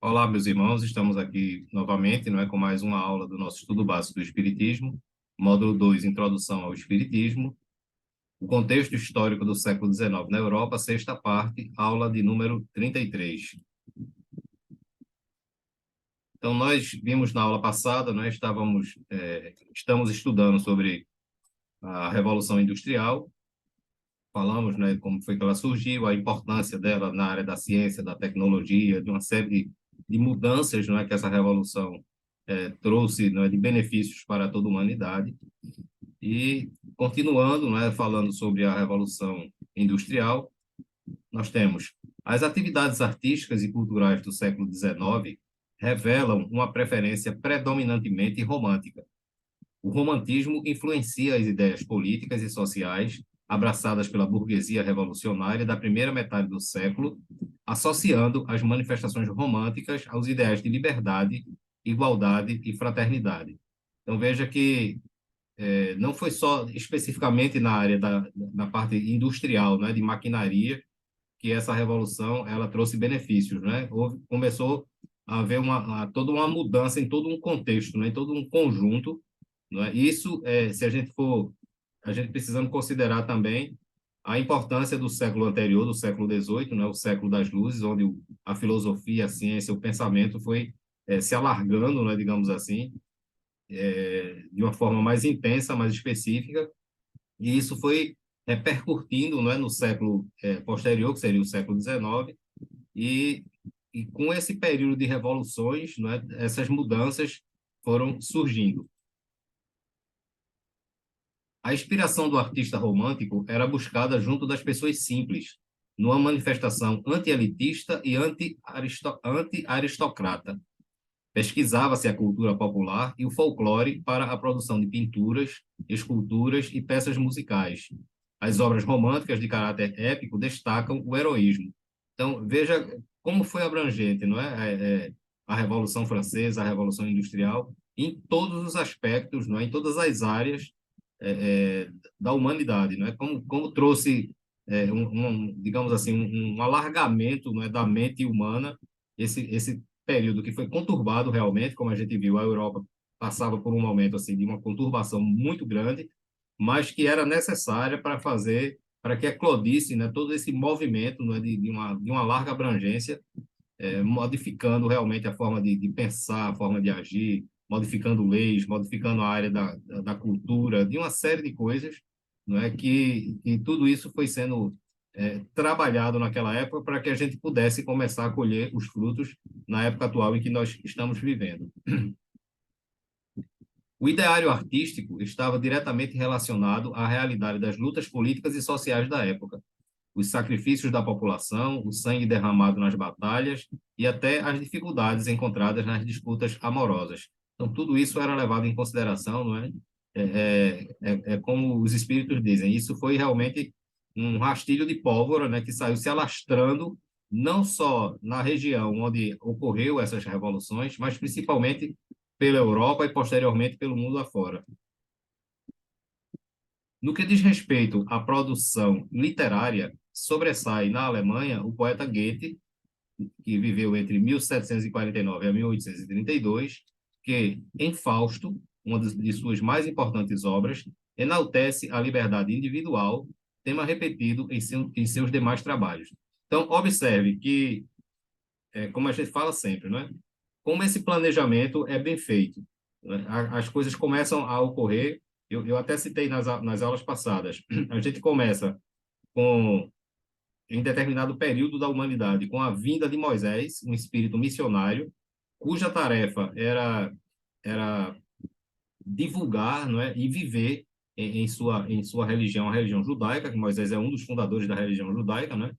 Olá, meus irmãos, estamos aqui novamente, não é, com mais uma aula do nosso estudo básico do Espiritismo, módulo 2, Introdução ao Espiritismo, o contexto histórico do século XIX na Europa, sexta parte, aula de número 33. Então, nós vimos na aula passada, estamos estudando sobre a Revolução Industrial, falamos, né, como foi que ela surgiu, a importância dela na área da ciência, da tecnologia, de uma série de mudanças, não é, que essa revolução trouxe, não é, de benefícios para toda a humanidade. E continuando, não é, falando sobre a Revolução Industrial, nós temos as atividades artísticas e culturais do século XIX revelam uma preferência predominantemente romântica. O romantismo influencia as ideias políticas e sociais abraçadas pela burguesia revolucionária da primeira metade do século, associando as manifestações românticas aos ideais de liberdade, igualdade e fraternidade. Então, veja que não foi só especificamente na área na parte industrial, né, de maquinaria, que essa revolução ela trouxe benefícios, né? Começou a haver toda uma mudança em todo um contexto, né, em todo um conjunto, não é? Isso, se a gente precisamos considerar também a importância do século anterior, do século XVIII, né, o século das luzes, onde a filosofia, a ciência, o pensamento foi se alargando, né, digamos assim, de uma forma mais intensa, mais específica, e isso foi repercutindo, não é, no século posterior, que seria o século XIX, e, e com esse período de revoluções, não é, essas mudanças foram surgindo. A inspiração do artista romântico era buscada junto das pessoas simples, numa manifestação anti-elitista e anti-aristocrata. Pesquisava-se a cultura popular e o folclore para a produção de pinturas, esculturas e peças musicais. As obras românticas de caráter épico destacam o heroísmo. Então, veja como foi abrangente, não é? A Revolução Francesa, a Revolução Industrial, em todos os aspectos, não é? Em todas as áreas da humanidade, não é? Como trouxe digamos assim, um alargamento, não é, da mente humana, esse período que foi conturbado realmente, como a gente viu, a Europa passava por um momento assim de uma conturbação muito grande, mas que era necessária para que eclodisse, né, todo esse movimento, né, de uma larga abrangência, modificando realmente a forma de pensar, a forma de agir, modificando leis, modificando a área da cultura, de uma série de coisas, não é, que tudo isso foi sendo trabalhado naquela época para que a gente pudesse começar a colher os frutos na época atual em que nós estamos vivendo. O ideário artístico estava diretamente relacionado à realidade das lutas políticas e sociais da época, os sacrifícios da população, o sangue derramado nas batalhas e até as dificuldades encontradas nas disputas amorosas. Então, tudo isso era levado em consideração, não é? Como os espíritos dizem, isso foi realmente um rastilho de pólvora, né, que saiu se alastrando não só na região onde ocorreu essas revoluções, mas principalmente pela Europa e posteriormente pelo mundo afora. No que diz respeito à produção literária, sobressai na Alemanha o poeta Goethe, que viveu entre 1749 a 1832, que, em Fausto, uma de suas mais importantes obras, enaltece a liberdade individual, tema repetido em seus demais trabalhos. Então, observe que, como a gente fala sempre, não é? Como esse planejamento é bem feito, né? As coisas começam a ocorrer. Eu até citei nas aulas passadas. A gente começa com, em determinado período da humanidade, com a vinda de Moisés, um espírito missionário, cuja tarefa era divulgar, não é, e viver em sua religião, a religião judaica, que Moisés é um dos fundadores da religião judaica, né?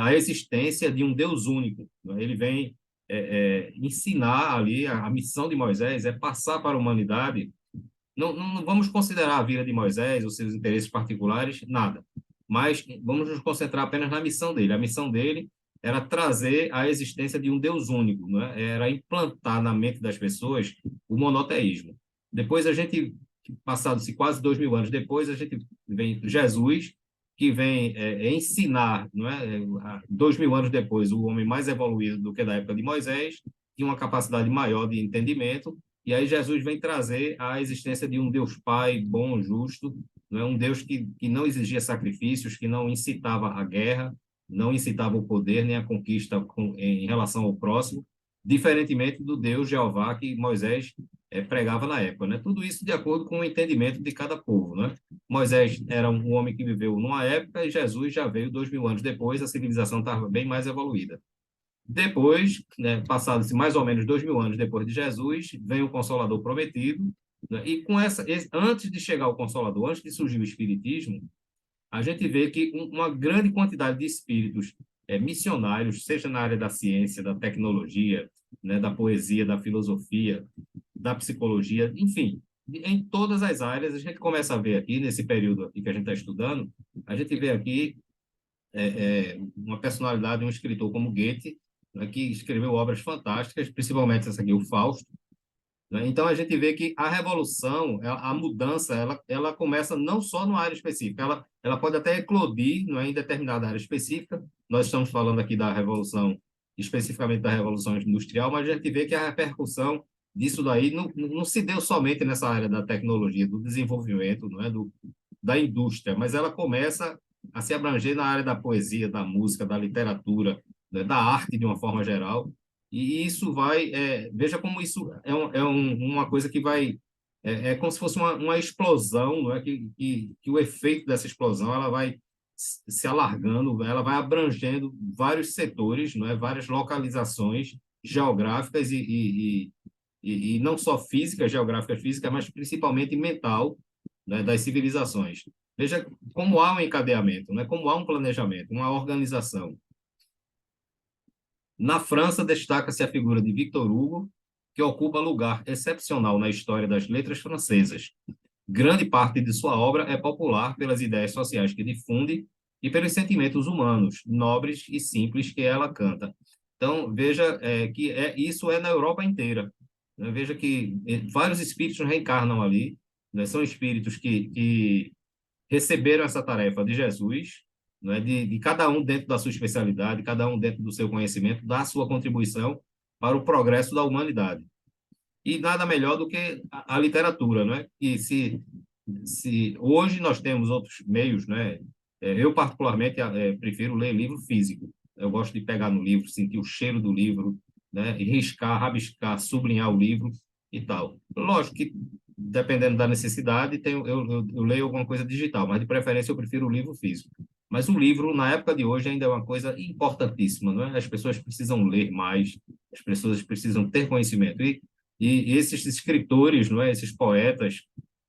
A existência de um Deus único. Né? Ele vem ensinar ali, a missão de Moisés é passar para a humanidade. Não vamos considerar a vida de Moisés, os seus interesses particulares, nada. Mas vamos nos concentrar apenas na missão dele. A missão dele era trazer a existência de um Deus único, né? Era implantar na mente das pessoas o monoteísmo. Depois a gente, passados-se quase 2000 anos depois, a gente vem Jesus, que vem ensinar, não é? 2000 anos depois, o homem mais evoluído do que da época de Moisés, tinha uma capacidade maior de entendimento, e aí Jesus vem trazer a existência de um Deus Pai bom, justo, não é? Um Deus que não exigia sacrifícios, que não incitava a guerra, não incitava o poder nem a conquista em relação ao próximo, diferentemente do Deus Jeová que Moisés pregava na época, né? Tudo isso de acordo com o entendimento de cada povo, né? Moisés era um homem que viveu numa época e Jesus já veio 2000 anos depois, a civilização estava bem mais evoluída. Depois, né, passados mais ou menos 2000 anos depois de Jesus, vem o Consolador prometido, né, e com antes de chegar o Consolador, antes de surgir o Espiritismo, a gente vê que uma grande quantidade de espíritos missionários, seja na área da ciência, da tecnologia, né, da poesia, da filosofia, da psicologia, enfim, em todas as áreas, a gente começa a ver aqui, nesse período aqui que a gente está estudando, a gente vê aqui uma personalidade, um escritor como Goethe, né, que escreveu obras fantásticas, principalmente essa aqui, o Fausto, né? Então, a gente vê que a revolução, a mudança, ela começa não só numa área específica, ela pode até eclodir, não é, em determinada área específica. Nós estamos falando aqui da revolução, especificamente da revolução industrial, mas a gente vê que a repercussão disso daí não se deu somente nessa área da tecnologia, do desenvolvimento, não é, da indústria, mas ela começa a se abranger na área da poesia, da música, da literatura, né, da arte de uma forma geral. E isso vai, veja como isso uma coisa que vai, é como se fosse uma explosão, não é? Que o efeito dessa explosão ela vai se alargando, ela vai abrangendo vários setores, não é? Várias localizações geográficas e não só físicas, geográficas físicas, mas principalmente mental, né, das civilizações. Veja como há um encadeamento, né? Como há um planejamento, uma organização. Na França, destaca-se a figura de Victor Hugo, que ocupa lugar excepcional na história das letras francesas. Grande parte de sua obra é popular pelas ideias sociais que difunde e pelos sentimentos humanos, nobres e simples que ela canta. Então, veja que isso é na Europa inteira. Né? Veja que vários espíritos reencarnam ali, né? São espíritos que receberam essa tarefa de Jesus, né, de cada um dentro da sua especialidade, cada um dentro do seu conhecimento, dar a sua contribuição para o progresso da humanidade. E nada melhor do que a literatura, né? E se hoje nós temos outros meios, né? Eu particularmente prefiro ler livro físico. Eu gosto de pegar no livro, sentir o cheiro do livro, né? E riscar, rabiscar, sublinhar o livro e tal. Lógico que dependendo da necessidade, eu leio alguma coisa digital, mas de preferência eu prefiro o livro físico. Mas o livro, na época de hoje, ainda é uma coisa importantíssima, não é? As pessoas precisam ler mais, as pessoas precisam ter conhecimento. E esses escritores, não é? Esses poetas,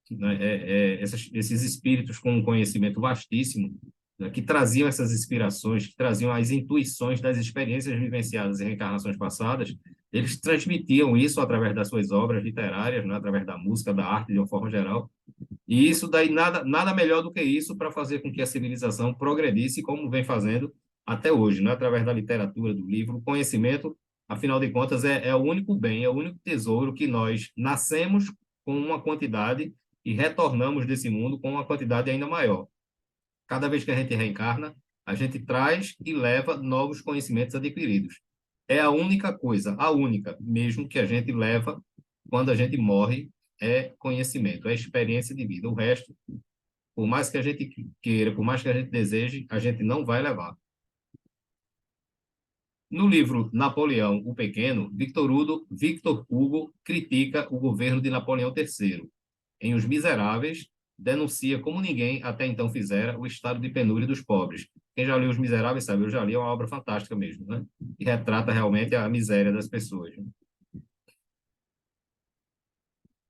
né? Esses espíritos com um conhecimento vastíssimo, né? Que traziam essas inspirações, que traziam as intuições das experiências vivenciadas em reencarnações passadas, eles transmitiam isso através das suas obras literárias, né? Através da música, da arte, de uma forma geral. E isso daí, nada melhor do que isso para fazer com que a civilização progredisse, como vem fazendo até hoje, né? Através da literatura, do livro, o conhecimento, afinal de contas, é o único bem, é o único tesouro que nós nascemos com uma quantidade e retornamos desse mundo com uma quantidade ainda maior. Cada vez que a gente reencarna, a gente traz e leva novos conhecimentos adquiridos. É a única coisa, a única mesmo que a gente leva quando a gente morre é conhecimento, é experiência de vida. O resto, por mais que a gente queira, por mais que a gente deseje, a gente não vai levar. No livro Napoleão o Pequeno, Victor Hugo critica o governo de Napoleão III. Em Os Miseráveis, denuncia como ninguém até então fizera o estado de penúria dos pobres. Quem já leu Os Miseráveis sabe, eu já li, é uma obra fantástica mesmo, né? E retrata realmente a miséria das pessoas.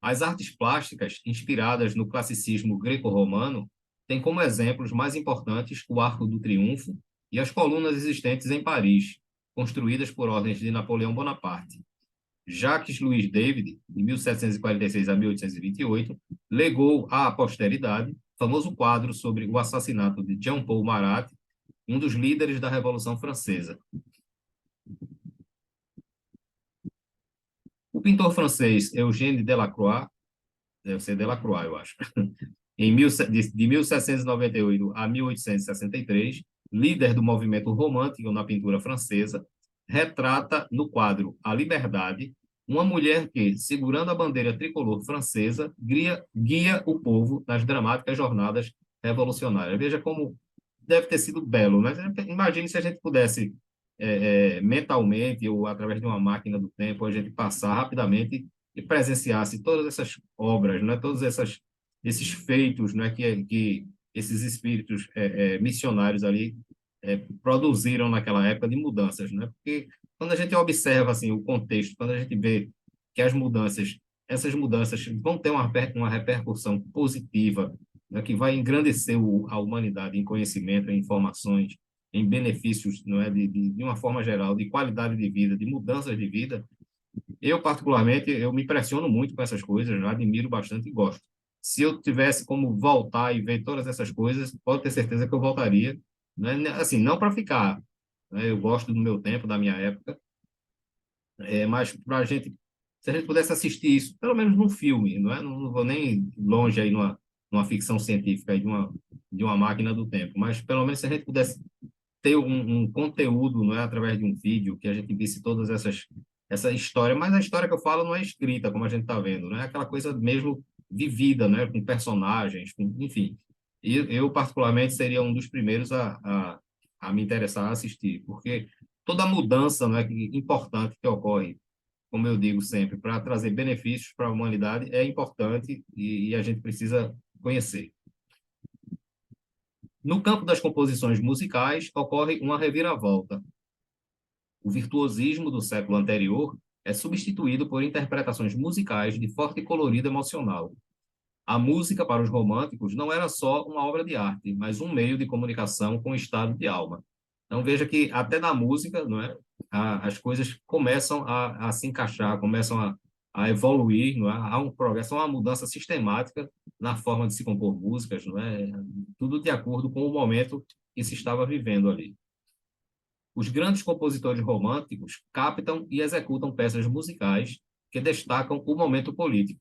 As artes plásticas, inspiradas no classicismo greco-romano, têm como exemplos mais importantes o Arco do Triunfo e as colunas existentes em Paris, construídas por ordens de Napoleão Bonaparte. Jacques Louis David, de 1746 a 1828, legou à posteridade famoso quadro sobre o assassinato de Jean-Paul Marat, um dos líderes da Revolução Francesa. O pintor francês Eugène Delacroix, deve ser Delacroix, eu acho, De 1798 a 1863, líder do movimento romântico na pintura francesa, retrata no quadro A Liberdade uma mulher que, segurando a bandeira tricolor francesa, guia o povo nas dramáticas jornadas revolucionárias. Veja como deve ter sido belo, mas imagine se a gente pudesse, mentalmente ou através de uma máquina do tempo, a gente passar rapidamente e presenciasse todas essas obras, né, todos esses feitos, né, que esses espíritos missionários ali produziram naquela época de mudanças, né? Porque quando a gente observa assim o contexto, quando a gente vê que essas mudanças vão ter uma repercussão positiva, né, que vai engrandecer a humanidade em conhecimento, em informações, em benefícios, não é, de uma forma geral, de qualidade de vida, de mudanças de vida. Eu, particularmente, eu me impressiono muito com essas coisas, eu admiro bastante e gosto. Se eu tivesse como voltar e ver todas essas coisas, pode ter certeza que eu voltaria, né? Assim, não para ficar, né? Eu gosto do meu tempo, da minha época, mas para a gente, se a gente pudesse assistir isso, pelo menos num filme, não é? Não vou nem longe aí numa ficção científica, aí de uma máquina do tempo, mas pelo menos se a gente pudesse ter um conteúdo, não é, através de um vídeo, que a gente visse todas essa história, mas a história que eu falo não é escrita, como a gente está vendo, né? É aquela coisa mesmo vivida, né? Com personagens, enfim. E eu, particularmente, seria um dos primeiros a me interessar a assistir, porque toda mudança, não é, importante que ocorre, como eu digo sempre, para trazer benefícios para a humanidade é importante e a gente precisa conhecer. No campo das composições musicais, ocorre uma reviravolta. O virtuosismo do século anterior é substituído por interpretações musicais de forte colorido emocional. A música para os românticos não era só uma obra de arte, mas um meio de comunicação com o estado de alma. Então veja que até na música, não é, as coisas começam a se encaixar, começam a evoluir, não é? Há um progresso, há uma mudança sistemática na forma de se compor músicas, não é? Tudo de acordo com o momento que se estava vivendo ali. Os grandes compositores românticos captam e executam peças musicais que destacam o momento político.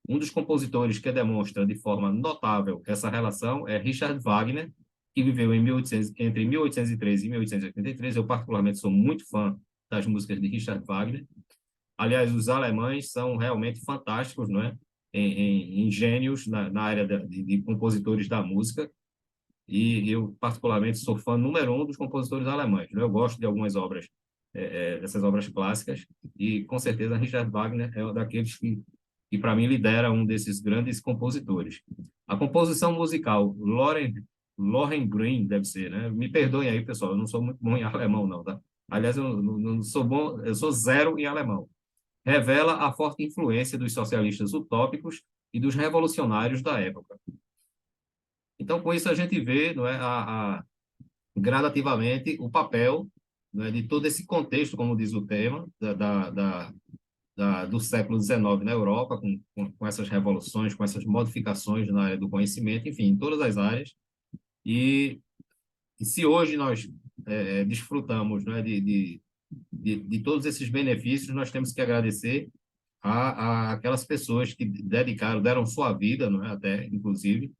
Um dos compositores que demonstra de forma notável essa relação é Richard Wagner, que viveu entre 1813 e 1883. Eu, particularmente, sou muito fã das músicas de Richard Wagner. Aliás, os alemães são realmente fantásticos, não é? Em gênios na área de compositores da música. E eu, particularmente, sou fã número um dos compositores alemães, né? Eu gosto de algumas obras, dessas obras clássicas, e com certeza Richard Wagner é um daqueles que para mim, lidera um desses grandes compositores. A composição musical, Lohengrin, deve ser, né? Me perdoem aí, pessoal, eu não sou muito bom em alemão, não, tá? Aliás, eu não sou bom, eu sou zero em alemão. Revela a forte influência dos socialistas utópicos e dos revolucionários da época. Então, com isso, a gente vê, não é, gradativamente o papel, não é, de todo esse contexto, como diz o tema, do século XIX na Europa, com essas revoluções, com essas modificações na área do conhecimento, enfim, em todas as áreas. E se hoje nós desfrutamos, né, de todos esses benefícios, nós temos que agradecer a aquelas pessoas que deram sua vida, não é, até, inclusive,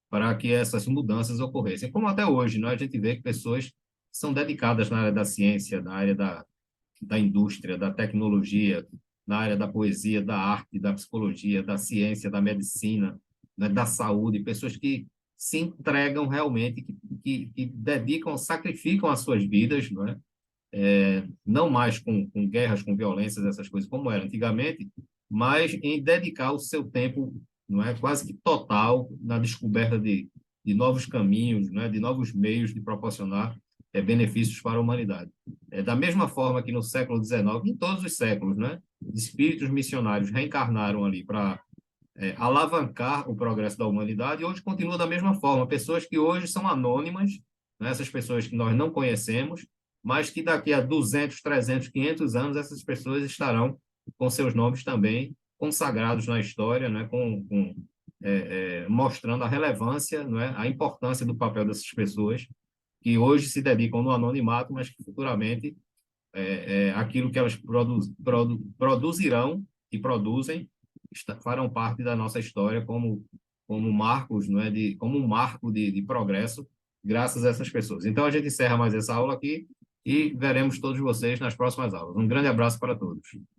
para que essas mudanças ocorressem. Como até hoje, não é? A gente vê que pessoas são dedicadas na área da ciência, na área da indústria, da tecnologia, na área da poesia, da arte, da psicologia, da ciência, da medicina, né, da saúde, pessoas que se entregam realmente, que dedicam, sacrificam as suas vidas, não é? Não mais com guerras, com violências, essas coisas como era antigamente, mas em dedicar o seu tempo, não é, quase que total na descoberta de novos caminhos, não é, de novos meios de proporcionar benefícios para a humanidade. Da mesma forma que no século XIX, em todos os séculos, né, espíritos missionários reencarnaram ali para alavancar o progresso da humanidade, e hoje continua da mesma forma. Pessoas que hoje são anônimas, né, essas pessoas que nós não conhecemos, mas que daqui a 200, 300, 500 anos, essas pessoas estarão com seus nomes também consagrados na história, né, mostrando a relevância, né, a importância do papel dessas pessoas que hoje se dedicam no anonimato, mas que futuramente aquilo que elas produzirão e produzem farão parte da nossa história como como marcos, não é, como um marco de progresso, graças a essas pessoas. Então, a gente encerra mais essa aula aqui e veremos todos vocês nas próximas aulas. Um grande abraço para todos.